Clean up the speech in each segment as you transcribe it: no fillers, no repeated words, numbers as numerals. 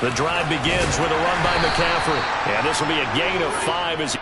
The drive begins with a run by McCaffrey. And this will be a gain of 5 as he...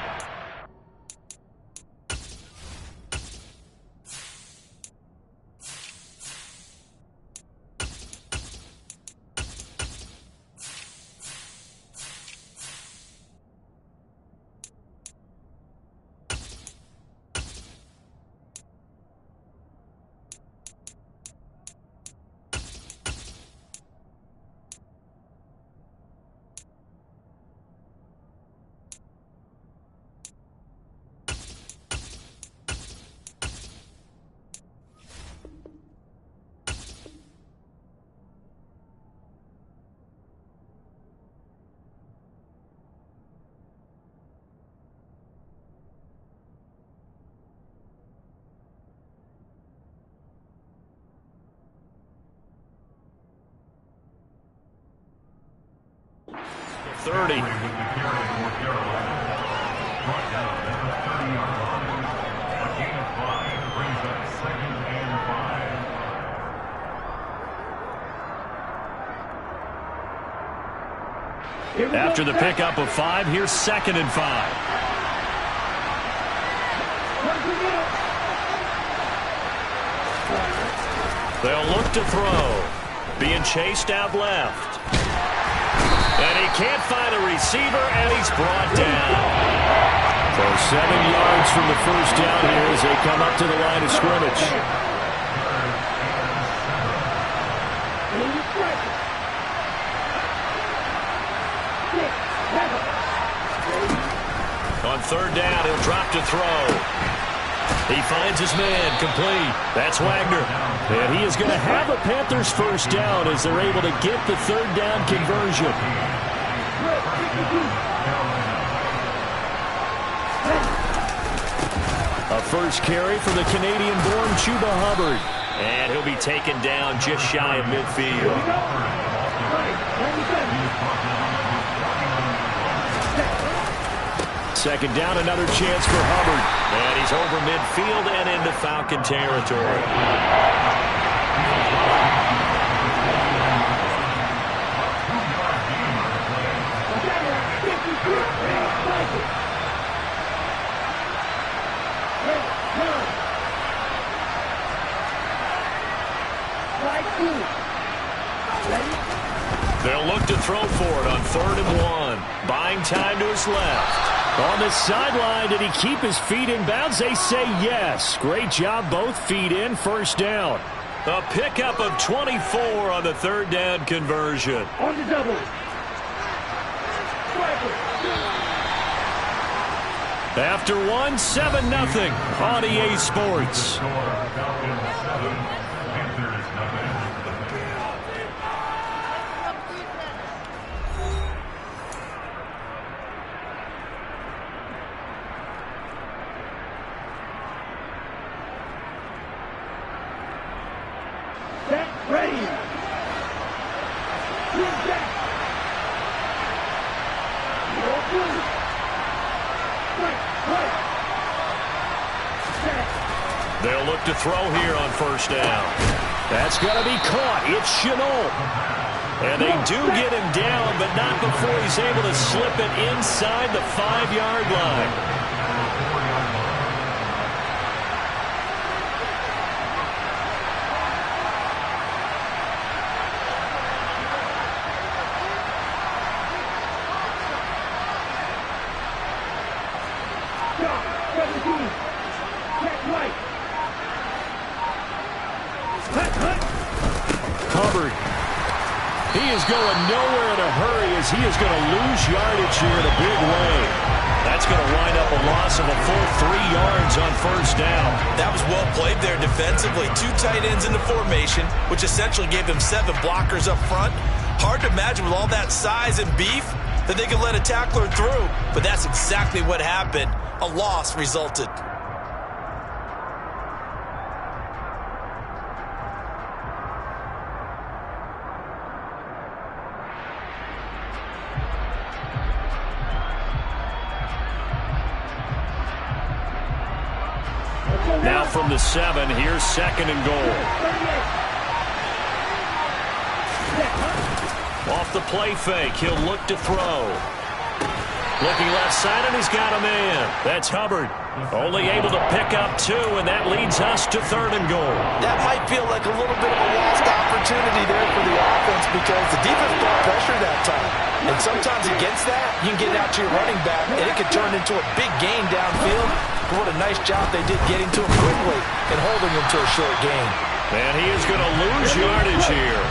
After the pickup of 5, here's 2nd and 5. They'll look to throw. Being chased out left. And he can't find a receiver, and he's brought down. So 7 yards from the first down here as they come up to the line of scrimmage. On 3rd down, he'll drop to throw. He finds his man, complete. That's Wagner. And he is going to have a Panthers first down as they're able to get the 3rd down conversion. A first carry for the Canadian-born Chuba Hubbard. And he'll be taken down just shy of midfield. 2nd down, another chance for Hubbard. And he's over midfield and into Falcon territory. They'll look to throw for it on 3rd and 1. Buying time to his left. On the sideline, did he keep his feet in bounds? They say yes. Great job, both feet in, first down. A pickup of 24 on the 3rd down conversion. On the double. After 1, 7-0 on EA Sports. They'll look to throw here on 1st down. That's going to be caught. It's Chenault. And they do get him down, but not before he's able to slip it inside the 5-yard line. Going nowhere in a hurry as he is going to lose yardage here in a big way. That's going to wind up a loss of a full 3 yards on 1st down. That was well played there defensively. 2 tight ends in the formation, which essentially gave them 7 blockers up front. Hard to imagine with all that size and beef that they could let a tackler through, but that's exactly what happened. A loss resulted. Now from the 7, here's 2nd and goal. Off the play fake, he'll look to throw. Looking left side, and he's got a man. That's Hubbard. Only able to pick up 2, and that leads us to 3rd and goal. That might feel like a little bit of a lost opportunity there for the offense because the defense brought pressure that time. And sometimes against that, you can get it out to your running back, and it could turn into a big gain downfield. But what a nice job they did getting to him quickly and holding him to a short gain. And he is going to lose yardage here.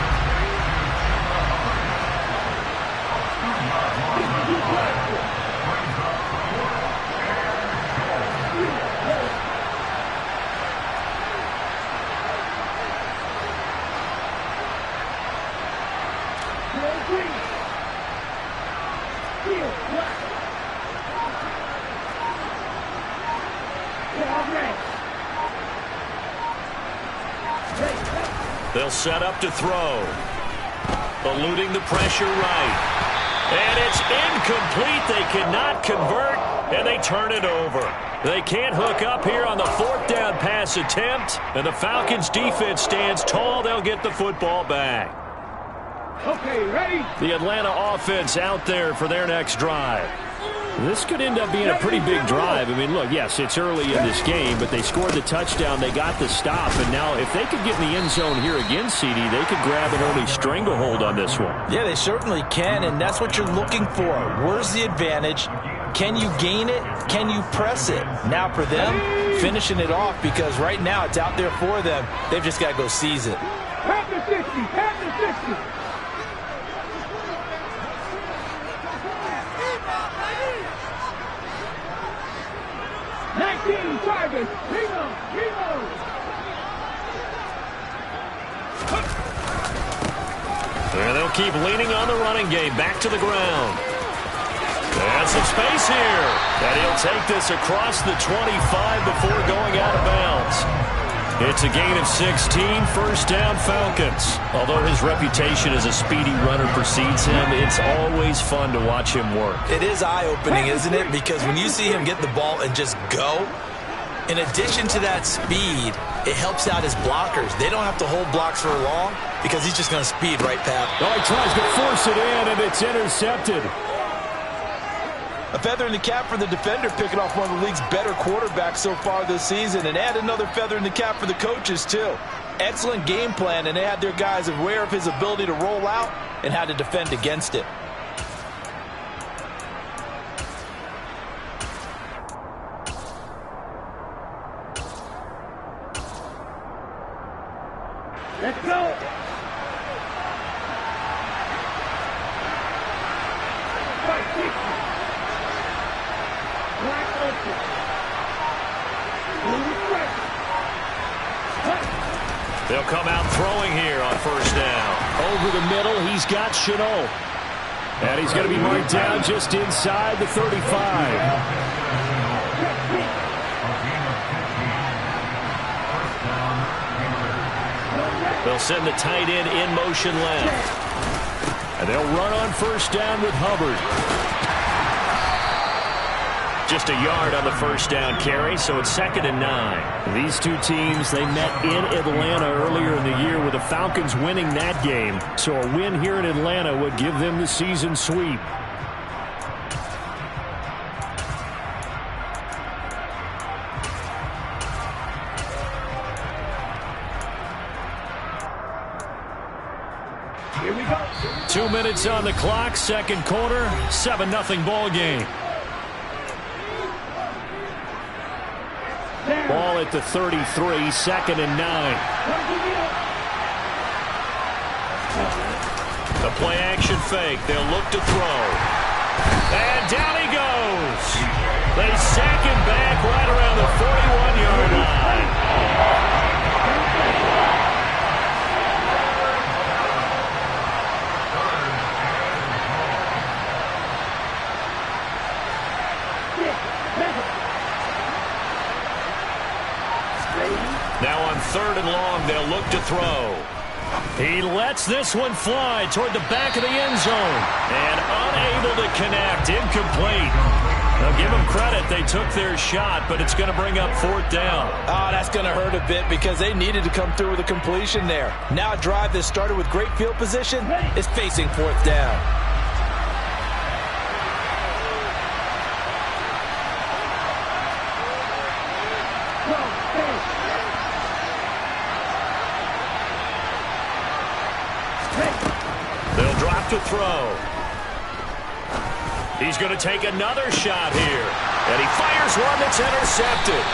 They'll set up to throw. Eluding the pressure right. And it's incomplete. They cannot convert, and they turn it over. They can't hook up here on the 4th down pass attempt, and the Falcons' defense stands tall. They'll get the football back. Okay, ready? The Atlanta offense out there for their next drive. This could end up being a pretty big drive. I mean, look, yes, it's early in this game, but they scored the touchdown. They got the stop, and now if they could get in the end zone here again, CD, they could grab an early stranglehold on this one. Yeah, they certainly can, and that's what you're looking for. Where's the advantage? Can you gain it? Can you press it? Now for them, finishing it off because right now it's out there for them. They've just got to go seize it. Pass the 60, pass the 60. Target, and they'll keep leaning on the running game. Back to the ground. And some space here. And he'll take this across the 25 before going out of bounds. It's a gain of 16, 1st down Falcons. Although his reputation as a speedy runner precedes him, it's always fun to watch him work. It is eye-opening, isn't it? Because when you see him get the ball and just go, in addition to that speed, it helps out his blockers. They don't have to hold blocks for long because he's just going to speed right past. Oh, he tries to force it in, and it's intercepted. A feather in the cap for the defender, picking off one of the league's better quarterbacks so far this season, and add another feather in the cap for the coaches, too. Excellent game plan, and they had their guys aware of his ability to roll out and how to defend against it. Let's go. They'll come out throwing here on 1st down. Over the middle, he's got Chenault. And he's going to be marked down just inside the 35. They'll send the tight end in motion left. And they'll run on 1st down with Hubbard. Just a yard on the 1st down carry, so it's 2nd and 9. These two teams, they met in Atlanta earlier in the year with the Falcons winning that game. So a win here in Atlanta would give them the season sweep. Here we go. 2 minutes on the clock, 2nd quarter, 7-0 ball game. Ball at the 33, 2nd and 9. The play action fake. They'll look to throw. And down he goes. They sack him back right around the 41-yard line. Now on 3rd and long, they'll look to throw. He lets this one fly toward the back of the end zone. And unable to connect. Incomplete. Now give them credit. They took their shot, but it's going to bring up 4th down. Oh, that's going to hurt a bit because they needed to come through with a completion there. Now a drive that started with great field position is facing 4th down. They'll drop to throw. He's going to take another shot here. And he fires one that's intercepted.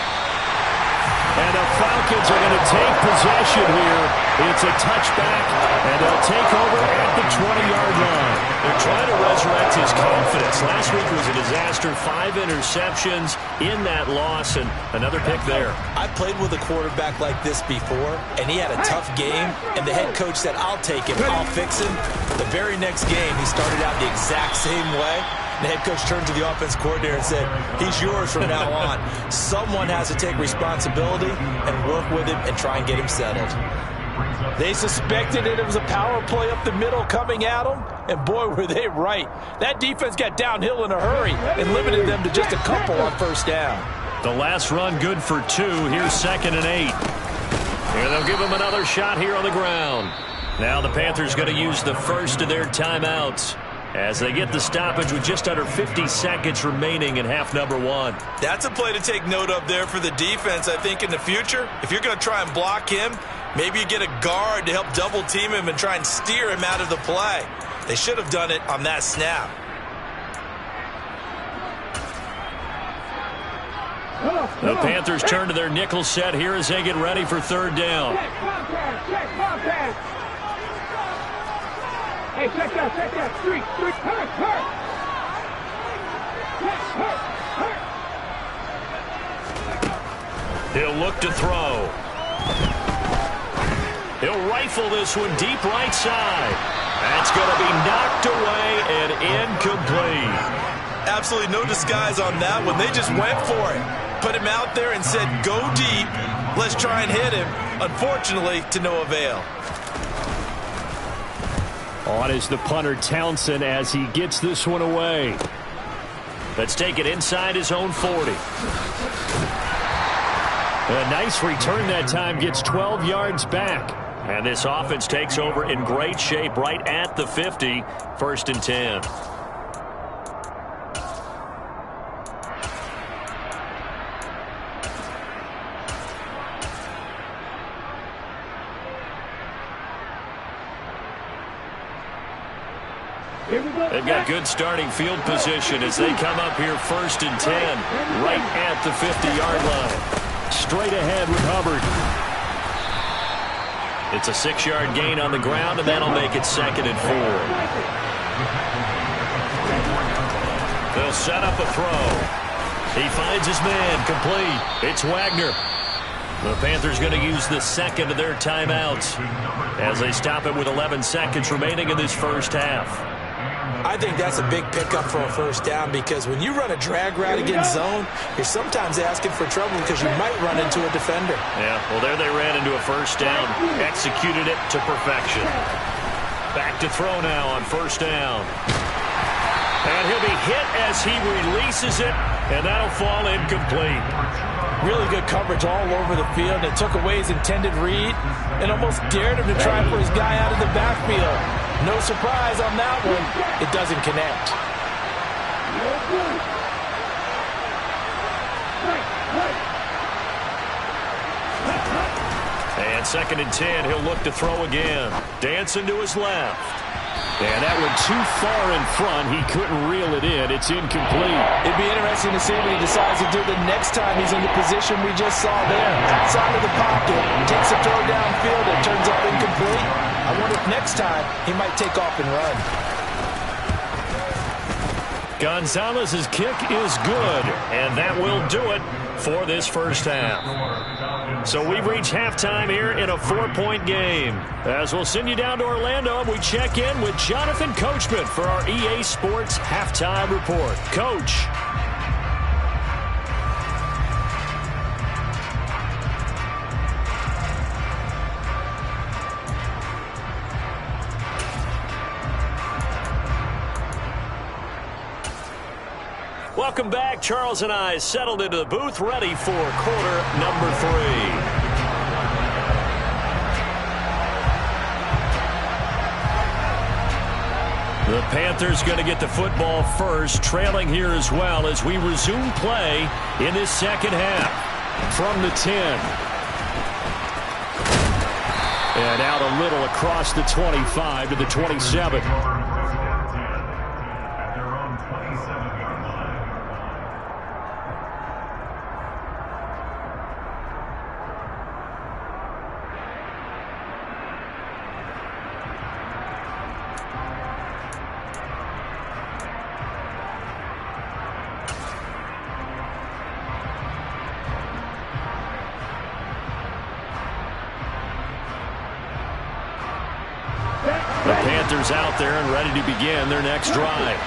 And the Falcons are going to take possession here. It's a touchback, and they'll take over at the 20-yard line. They're trying to resurrect his confidence. Last week was a disaster. 5 interceptions in that loss, and another pick there. I played with a quarterback like this before, and he had a tough game, and the head coach said, I'll take him, I'll fix him. The very next game, he started out the exact same way. The head coach turned to the offense coordinator and said, he's yours from now on. Someone has to take responsibility and work with him and try and get him settled. They suspected it was a power play up the middle coming at them, and boy, were they right. That defense got downhill in a hurry and limited them to just a couple on 1st down. The last run good for 2. Here's 2nd and 8. And they'll give him another shot here on the ground. Now the Panthers going to use the first of their timeouts as they get the stoppage with just under 50 seconds remaining in half number 1. That's a play to take note of there for the defense, I think, in the future. If you're going to try and block him, maybe you get a guard to help double team him and try and steer him out of the play. They should have done it on that snap. The Panthers turn to their nickel set here as they get ready for 3rd down. Hey, check that. Street. Hurt. He'll look to throw. He'll rifle this one deep right side. That's going to be knocked away and incomplete. Absolutely no disguise on that one. They just went for it. Put him out there and said, go deep. Let's try and hit him. Unfortunately, to no avail. On is the punter Townsend as he gets this one away. Let's take it inside his own 40. A nice return that time, gets 12 yards back. And this offense takes over in great shape right at the 50. 1st and 10. They've got good starting field position as they come up here 1st and 10, right at the 50-yard line. Straight ahead with Hubbard. It's a 6-yard gain on the ground, and that'll make it 2nd and 4. They'll set up a throw. He finds his man, complete. It's Wagner. The Panthers going to use the 2nd of their timeouts as they stop it with 11 seconds remaining in this 1st half. I think that's a big pickup for a 1st down because when you run a drag route against zone, you're sometimes asking for trouble because you might run into a defender. Yeah, well, there they ran into a 1st down, executed it to perfection. Back to throw now on 1st down. And he'll be hit as he releases it, and that'll fall incomplete. Really good coverage all over the field. It took away his intended read and almost dared him to try for his guy out of the backfield. No surprise on that one. It doesn't connect. And 2nd and 10, he'll look to throw again. Dancing to his left. And that went too far in front. He couldn't reel it in. It's incomplete. It'd be interesting to see what he decides to do the next time he's in the position we just saw there. Outside of the pocket, takes a throw downfield, and turns up incomplete. I wonder if next time he might take off and run. Gonzalez's kick is good, and that will do it for this 1st half. So we've reached halftime here in a 4-point game. As we'll send you down to Orlando, we check in with Jonathan Coachman for our EA Sports Halftime Report. Coach. Welcome back. Charles and I settled into the booth, ready for quarter number 3. The Panthers going to get the football first, trailing here as well as we resume play in this second half. From the 10. And out a little across the 25 to the 27. The Panthers out there and ready to begin their next drive.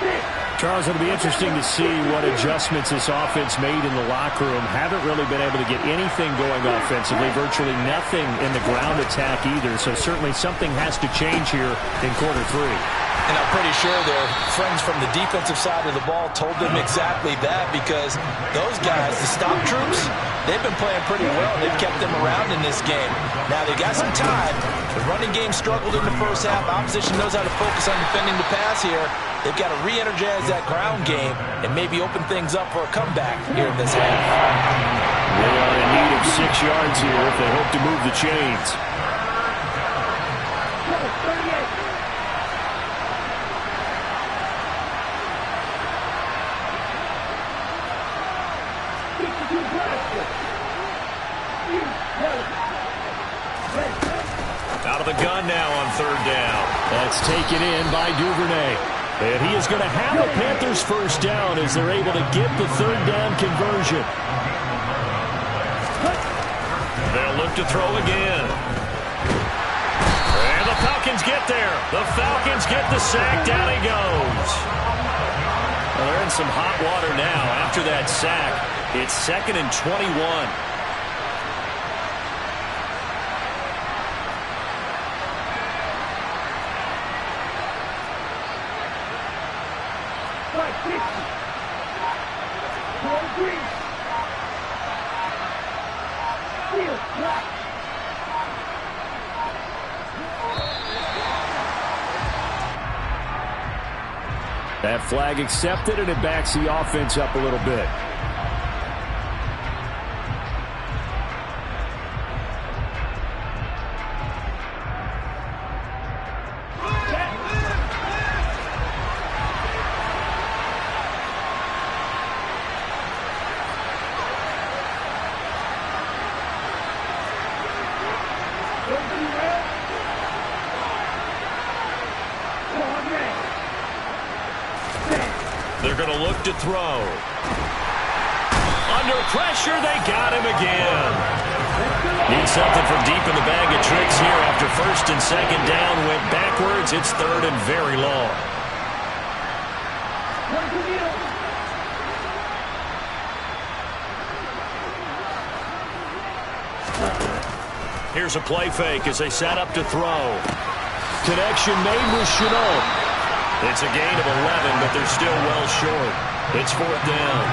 Charles, it'll be interesting to see what adjustments this offense made in the locker room. Haven't really been able to get anything going offensively. Virtually nothing in the ground attack either. So certainly something has to change here in quarter 3. And I'm pretty sure their friends from the defensive side of the ball told them exactly that, because those guys, the stop troops, they've been playing pretty well. They've kept them around in this game. Now, they got some time. The running game struggled in the first half. Opposition knows how to focus on defending the pass here. They've got to re-energize that ground game and maybe open things up for a comeback here in this half. They are in need of 6 yards here if they hope to move the chains. Out of the gun now on third down. That's taken in by Duvernay. And he is going to have the Panthers first down as they're able to get the third down conversion. They'll look to throw again. And the Falcons get there. The Falcons get the sack. Down he goes. Well, they're in some hot water now after that sack. It's 2nd and 21. That flag accepted, and it backs the offense up a little bit. They're going to look to throw. Under pressure, they got him again. Need something from deep in the bag of tricks here after 1st and 2nd down went backwards. It's 3rd and very long. Here's a play fake as they set up to throw. Connection made with Chenault. It's a gain of 11, but they're still well short. It's 4th down.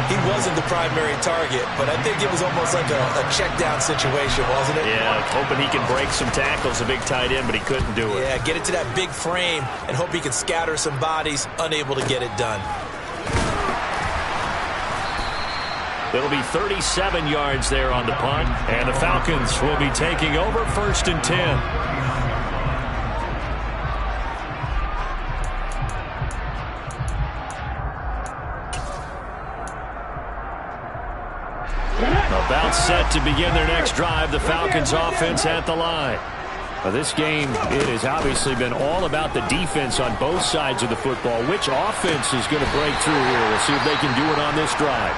He wasn't the primary target, but I think it was almost like a check down situation, wasn't it? Yeah, hoping he can break some tackles, a big tight end, but he couldn't do it. Yeah, get it to that big frame and hope he can scatter some bodies, unable to get it done. It'll be 37 yards there on the punt, and the Falcons will be taking over 1st and 10. About set to begin their next drive, the Falcons offense at the line. Now this game, it has obviously been all about the defense on both sides of the football. Which offense is going to break through here? We'll see if they can do it on this drive.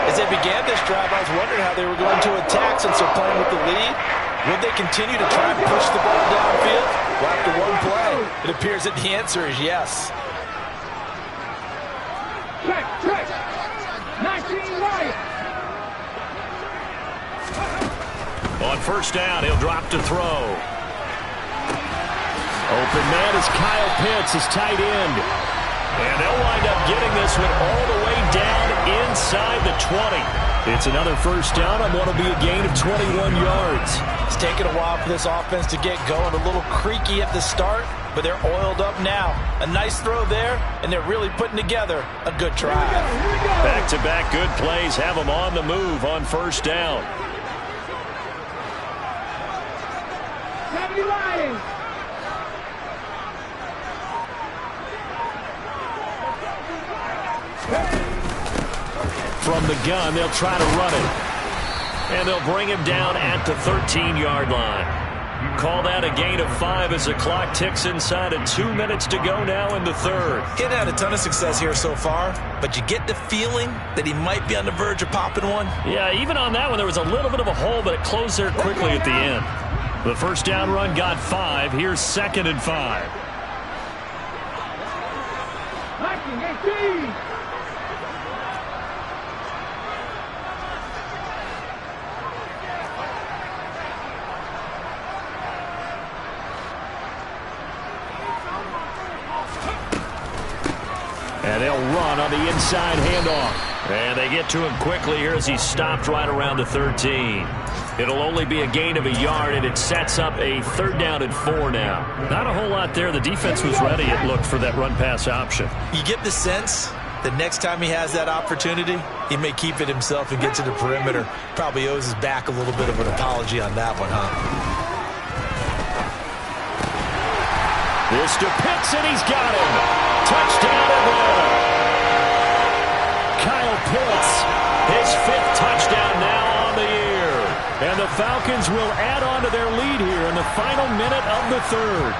As they began this drive, I was wondering how they were going to attack since they're playing with the lead. Would they continue to try and push the ball downfield? Well, after one play, it appears that the answer is yes. Check. 19 right. On 1st down, he'll drop to throw. Open man is Kyle Pitts, his tight end. And they'll wind up getting this one all the way down inside the 20. It's another first down on what will be a gain of 21 yards. It's taken a while for this offense to get going. A little creaky at the start, but they're oiled up now. A nice throw there, and they're really putting together a good drive. Back-to-back good plays have them on the move on first down. From the gun, they'll try to run it. And they'll bring him down at the 13-yard line. Call that a gain of 5 as the clock ticks inside of 2 minutes to go now in the third. He hadn't had a ton of success here so far, but you get the feeling that he might be on the verge of popping one. Yeah, even on that one, there was a little bit of a hole, but it closed there quickly at the end. The first down run got 5. Here's 2nd and 5. And they'll run on the inside handoff. And they get to him quickly here as he's stopped right around the 13. It'll only be a gain of a yard, and it sets up a 3rd down and 4 now. Not a whole lot there. The defense was ready, it looked, for that run-pass option. You get the sense that next time he has that opportunity, he may keep it himself and get to the perimeter. Probably owes his back a little bit of an apology on that one, huh? This to Pitts, and he's got him. Touchdown Atlanta. Kyle Pitts, his 5th touchdown now on the year. And the Falcons will add on to their lead here in the final minute of the third.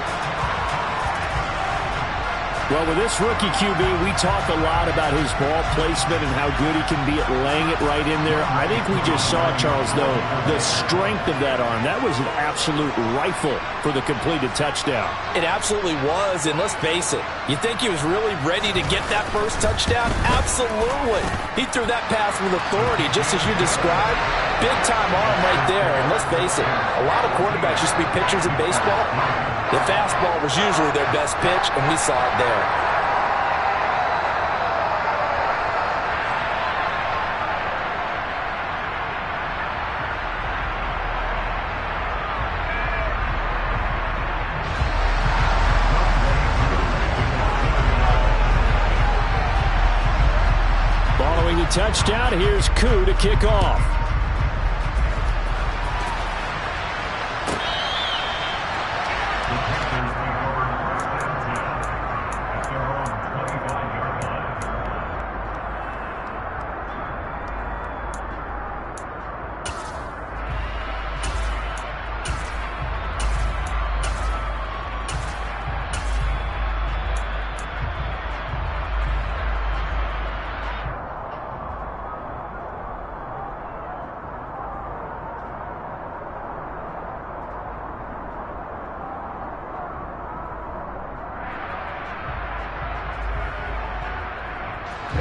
Well, with this rookie QB, we talk a lot about his ball placement and how good he can be at laying it right in there. I think we just saw, Charles, though, the strength of that arm. That was an absolute rifle for the completed touchdown. It absolutely was, and let's face it, you think he was really ready to get that first touchdown? Absolutely. He threw that pass with authority, just as you described. Big-time arm right there, and let's face it, a lot of quarterbacks used to be pitchers in baseball. The fastball was usually their best pitch, and we saw it there. Following the touchdown, here's Koo to kick off.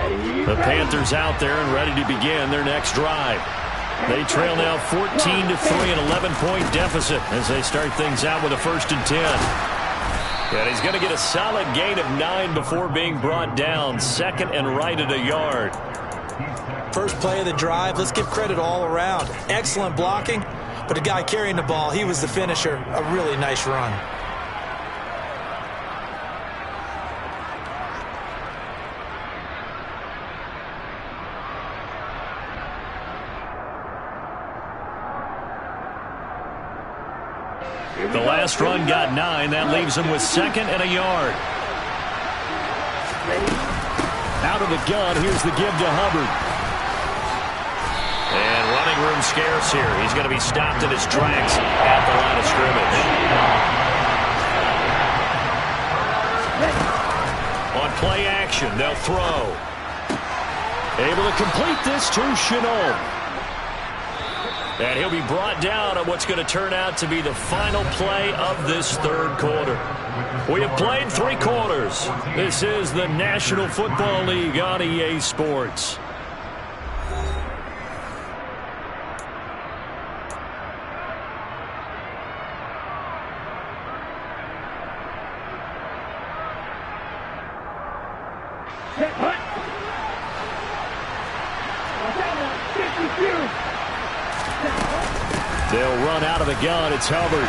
The Panthers out there and ready to begin their next drive. They trail now 14-3, an 11-point deficit as they start things out with a 1st and 10. And he's going to get a solid gain of 9 before being brought down. 2nd and right at a yard. First play of the drive, let's give credit all around. Excellent blocking, but the guy carrying the ball, he was the finisher. A really nice run. The last run got 9. That leaves him with 2nd and a yard. Out of the gun, here's the give to Hubbard. And running room scarce here. He's going to be stopped in his tracks at the line of scrimmage. On play action, they'll throw. Able to complete this to Chenault. And he'll be brought down on what's going to turn out to be the final play of this third quarter. We have played 3 quarters. This is the National Football League on EA Sports. Set, hut. They'll run out of the gun. It's Hubbard.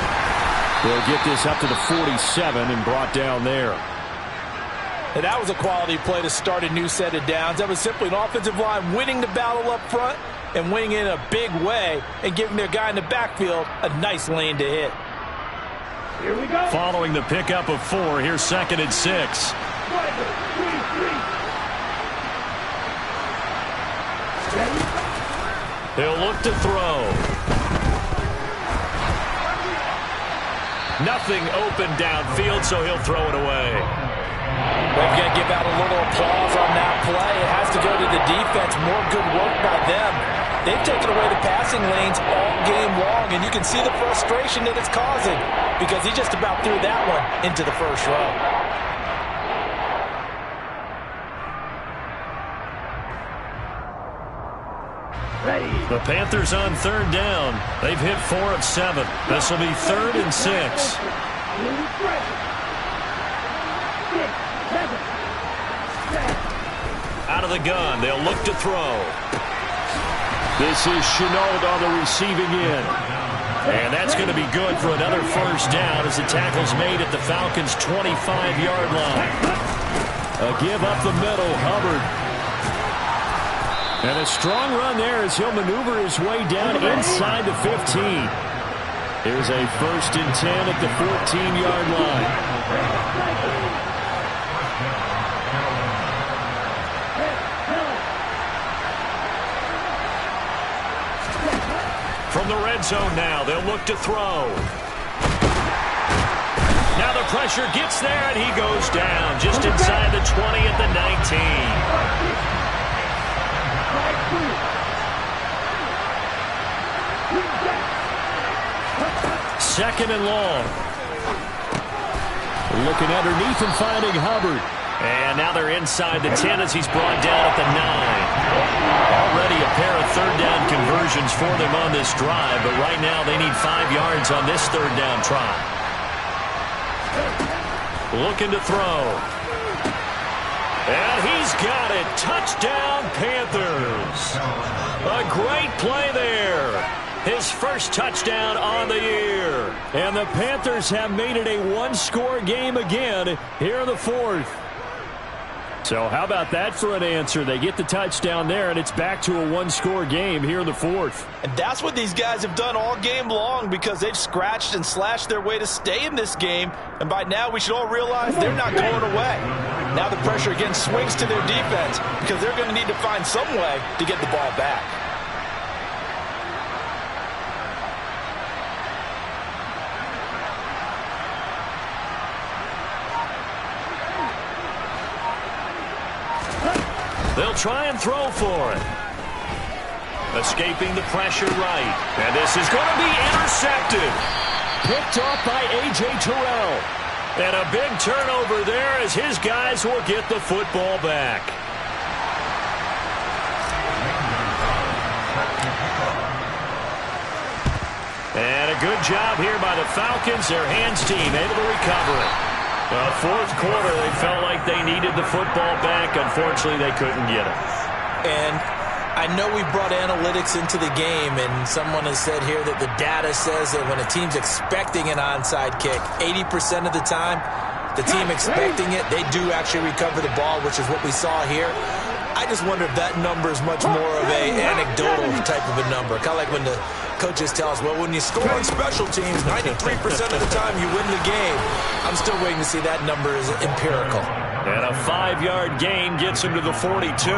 They'll get this up to the 47 and brought down there. And that was a quality play to start a new set of downs. That was simply an offensive line winning the battle up front and winning in a big way and giving their guy in the backfield a nice lane to hit. Here we go. Following the pickup of 4, here's 2nd and 6. He'll look to throw. Nothing open downfield, so he'll throw it away. We've got to give out a little applause on that play. It has to go to the defense. More good work by them. They've taken away the passing lanes all game long, and you can see the frustration that it's causing because he just about threw that one into the first row. Ready. The Panthers on 3rd down. They've hit 4 of 7. This will be 3rd and 6. Out of the gun. They'll look to throw. This is Chenault on the receiving end. And that's going to be good for another first down as the tackle's made at the Falcons' 25-yard line. A give up the middle, Hubbard. And a strong run there as he'll maneuver his way down inside the 15. Here's a 1st and 10 at the 14-yard line. From the red zone now, they'll look to throw. Now the pressure gets there, and he goes down just inside the 20 at the 19. 2nd and long. Looking underneath and finding Hubbard. And now they're inside the 10 as he's brought down at the 9. Already a pair of 3rd down conversions for them on this drive, but right now they need 5 yards on this 3rd down try. Looking to throw. And he's got it. Touchdown, Panthers. A great play there. His first touchdown on the year. And the Panthers have made it a 1-score game again here in the 4th. So how about that for an answer? They get the touchdown there, and it's back to a 1-score game here in the 4th. And that's what these guys have done all game long because they've scratched and slashed their way to stay in this game. And by now we should all realize they're not going away. Now the pressure again swings to their defense because they're going to need to find some way to get the ball back. They'll try and throw for it. Escaping the pressure right. And this is going to be intercepted. Picked off by A.J. Terrell. And a big turnover there as his guys will get the football back. And a good job here by the Falcons. Their hands team able to recover it. Well, 4th quarter, they felt like they needed the football back. Unfortunately, they couldn't get it. And I know we brought analytics into the game, and someone has said here that the data says that when a team's expecting an onside kick, 80% of the time, the team expecting it, they do actually recover the ball, which is what we saw here. I just wonder if that number is much more of a anecdotal type of a number. Kind of like when the coaches tell us, well, when you score on special teams, 93% of the time you win the game. I'm still waiting to see that number is empirical. And a 5-yard gain gets him to the 42.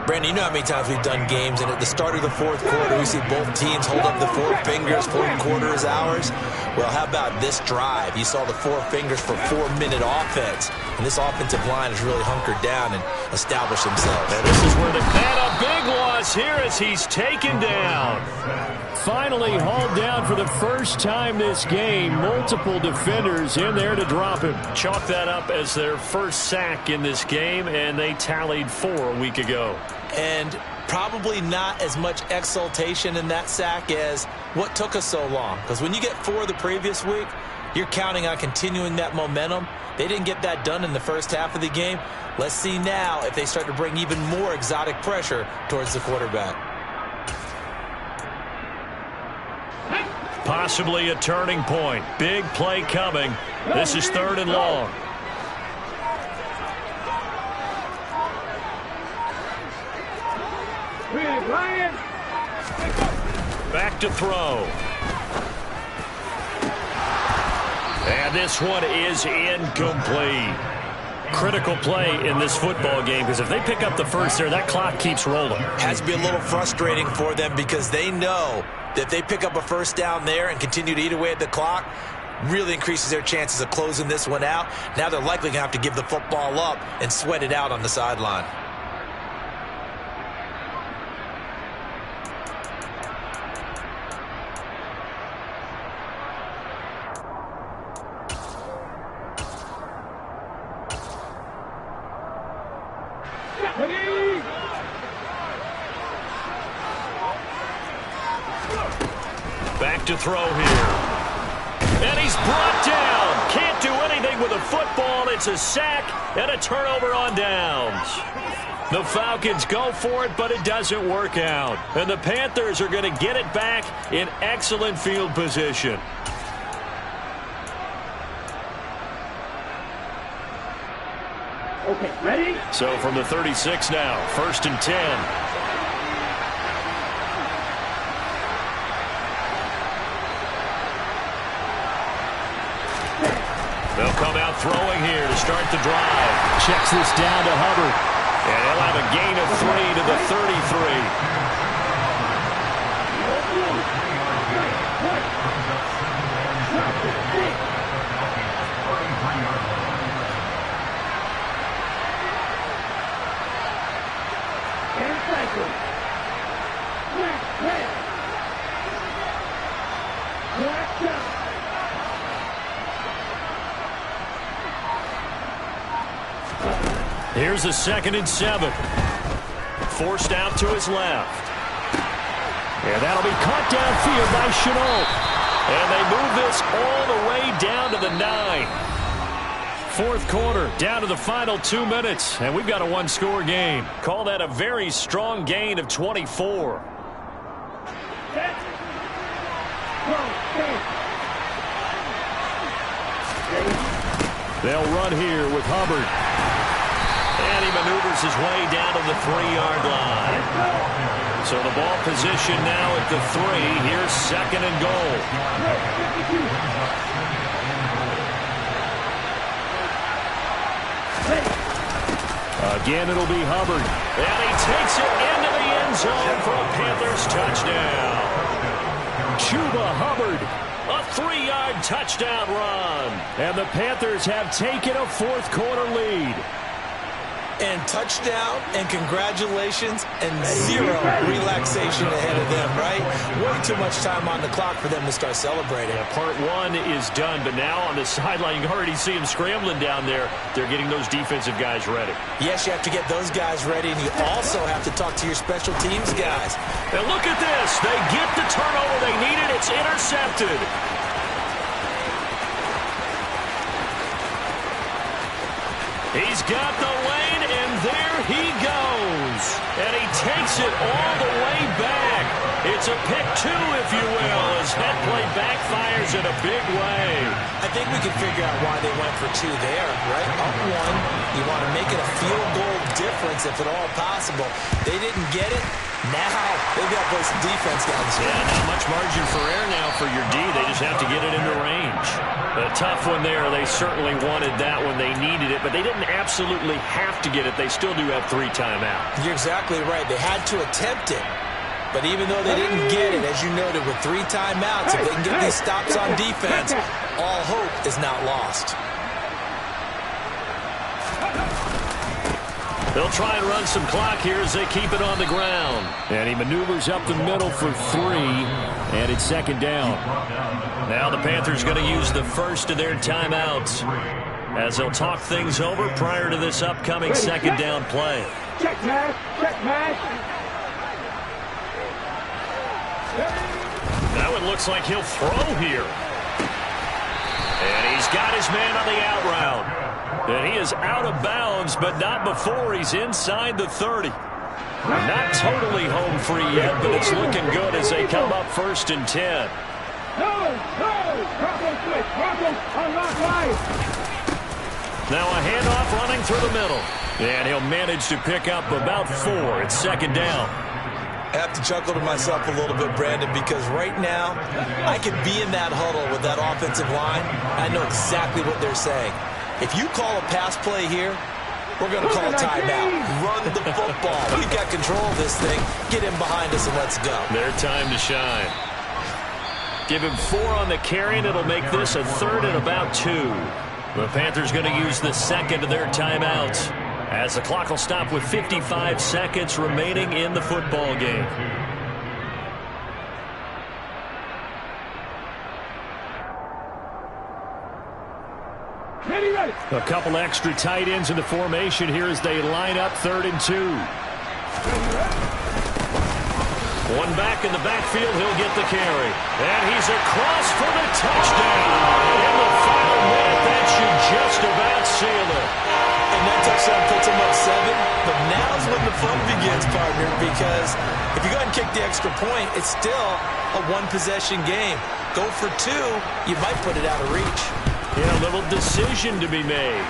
Brandon, you know how many times we've done games, and at the start of the 4th quarter, we see both teams hold up the 4 fingers, 4th quarter is ours. Well, how about this drive? You saw the 4 fingers for 4-minute offense, and this offensive line has really hunkered down and established themselves. And this is where a big loss here as he's taken down. Finally hauled down for the first time this game. Multiple defenders in there to drop him. Chalk that up as their first sack in this game, and they tallied 4 a week ago. And probably not as much exultation in that sack as what took us so long. Because when you get 4 the previous week, You're counting on continuing that momentum. They didn't get that done in the first half of the game. Let's see now if they start to bring even more exotic pressure towards the quarterback. Possibly a turning point. Big play coming. This is 3rd and long. Back to throw. And this one is incomplete. Critical play in this football game, because if they pick up the first there, that clock keeps rolling. Has to be a little frustrating for them because they know that if they pick up a first down there and continue to eat away at the clock, really increases their chances of closing this one out. Now they're likely going to have to give the football up and sweat it out on the sideline. Back to throw here. And he's brought down. Can't do anything with a football. It's a sack and a turnover on downs. The Falcons go for it, but it doesn't work out. And the Panthers are going to get it back in excellent field position. Okay, ready? So from the 36 now, 1st and 10. They'll come out throwing here to start the drive. Checks this down to Hubbard. And he'll have a gain of 3 to the 33. Here's a 2nd and 7. Forced out to his left. And that'll be caught downfield by Chenault. And they move this all the way down to the 9. 4th quarter, down to the final 2 minutes. And we've got a one-score game. Call that a very strong gain of 24. They'll run here with Hubbard. And he maneuvers his way down to the 3-yard line. So the ball position now at the 3. Here's 2nd and goal. Again, it'll be Hubbard. And he takes it into the end zone for a Panthers touchdown. Chuba Hubbard, a 3-yard touchdown run. And the Panthers have taken a 4th quarter lead. And touchdown, and congratulations, and 0 relaxation ahead of them, right? Way too much time on the clock for them to start celebrating. Yeah, part 1 is done, but now on the sideline, you can already see them scrambling down there. They're getting those defensive guys ready. Yes, you have to get those guys ready, and you also have to talk to your special teams guys. And look at this. They get the turnover they needed. It's intercepted. He's got the lane, and there he goes. And he takes it all the way back. It's a pick 2, if you will, as that play backfires in a big way. I think we can figure out why they went for 2 there, right? Up 1, you want to make it a field goal difference if at all possible. They didn't get it. Now they've got to play some defense down the street. Yeah, not much margin for error now for your D. They just have to get it into range. A tough one there. They certainly wanted that when they needed it, but they didn't absolutely have to get it. They still do have 3 timeouts. You're exactly right. They had to attempt it. But even though they didn't get it, as you noted, with 3 timeouts, if they can get these stops on defense, all hope is not lost. They'll try and run some clock here as they keep it on the ground. And he maneuvers up the middle for 3, and it's 2nd down. Now the Panthers going to use the first of their timeouts as they'll talk things over prior to this upcoming 2nd down play. Check pass, check pass. Now it looks like he'll throw here. got his man on the out route. And he is out of bounds, but not before he's inside the 30. Not totally home free yet, but it's looking good as they come up 1st and 10. Now a handoff running through the middle. And he'll manage to pick up about 4. It's 2nd down. I have to chuckle to myself a little bit, Brandon, because right now I could be in that huddle with that offensive line. I know exactly what they're saying. If you call a pass play here, we're going to call a timeout. Run the football. We've got control of this thing. Get him behind us and let's go. Their time to shine. Give him 4 on the carry, and it'll make this a 3rd and about 2. The Panthers going to use the 2nd of their timeouts, as the clock will stop with 55 seconds remaining in the football game. A couple extra tight ends in the formation here as they line up 3rd and 2. One back in the backfield, he'll get the carry. And he's across for the touchdown. In the final minute, that should just about seal it. And that touchdown puts him up 7. But now's when the fun begins, partner, because if you go ahead and kick the extra point, it's still a one-possession game. Go for 2, you might put it out of reach. Yeah, a little decision to be made.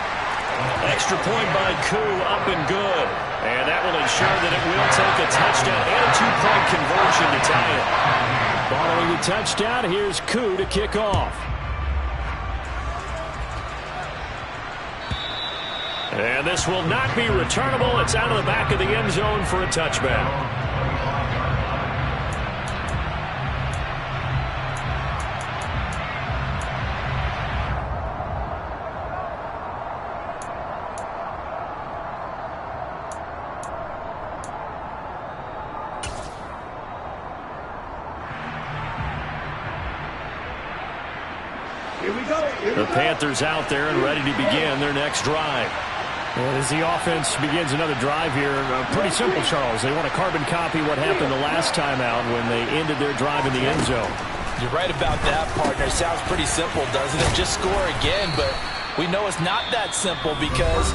Extra point by Koo, up and good. And that will ensure that it will take a touchdown and a 2-point conversion to tie it. Following the touchdown, here's Koo to kick off. And this will not be returnable. It's out of the back of the end zone for a touchback. The Panthers out there and ready to begin their next drive. And as the offense begins another drive here, pretty simple, Charles. They want to carbon copy what happened the last time out when they ended their drive in the end zone. You're right about that, partner. Sounds pretty simple, doesn't it? Just score again, but we know it's not that simple because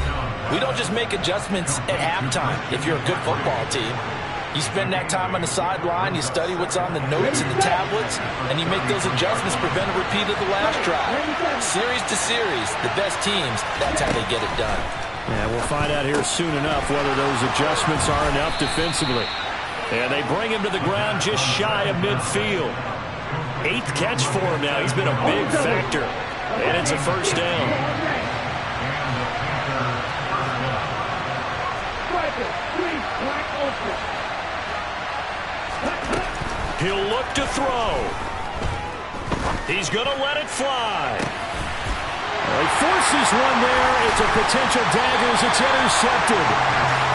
we don't just make adjustments at halftime if you're a good football team. You spend that time on the sideline, you study what's on the notes and the tablets, and you make those adjustments, prevent a repeat of the last drive. Series to series, the best teams, that's how they get it done. Yeah, we'll find out here soon enough whether those adjustments are enough defensively. And they bring him to the ground just shy of midfield. 8th catch for him now. He's been a big factor. And it's a 1st down. He'll look to throw. He's going to let it fly. He forces one there. It's a potential dagger as it's intercepted.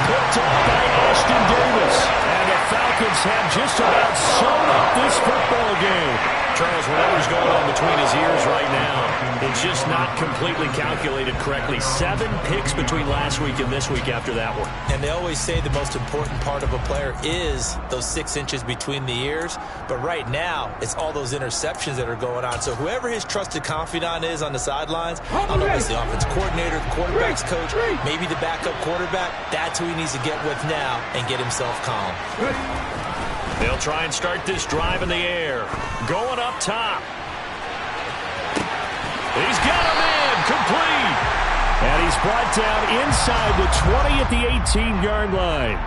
Picked up by Ashton Davis. And the Falcons have just about sewn up this football game. Charles, whatever's going on between his ears right now, it's just not completely calculated correctly. 7 picks between last week and this week after that one. And they always say the most important part of a player is those 6 inches between the ears. But right now, it's all those interceptions that are going on. So whoever his trusted confidant is on the sidelines, I don't know if it's the offense coordinator, the quarterback's coach, maybe the backup quarterback, that's who he needs to get with now and get himself calm. They'll try and start this drive in the air. Going up top. He's got him in. Complete. And he's brought down inside the 20 at the 18-yard line.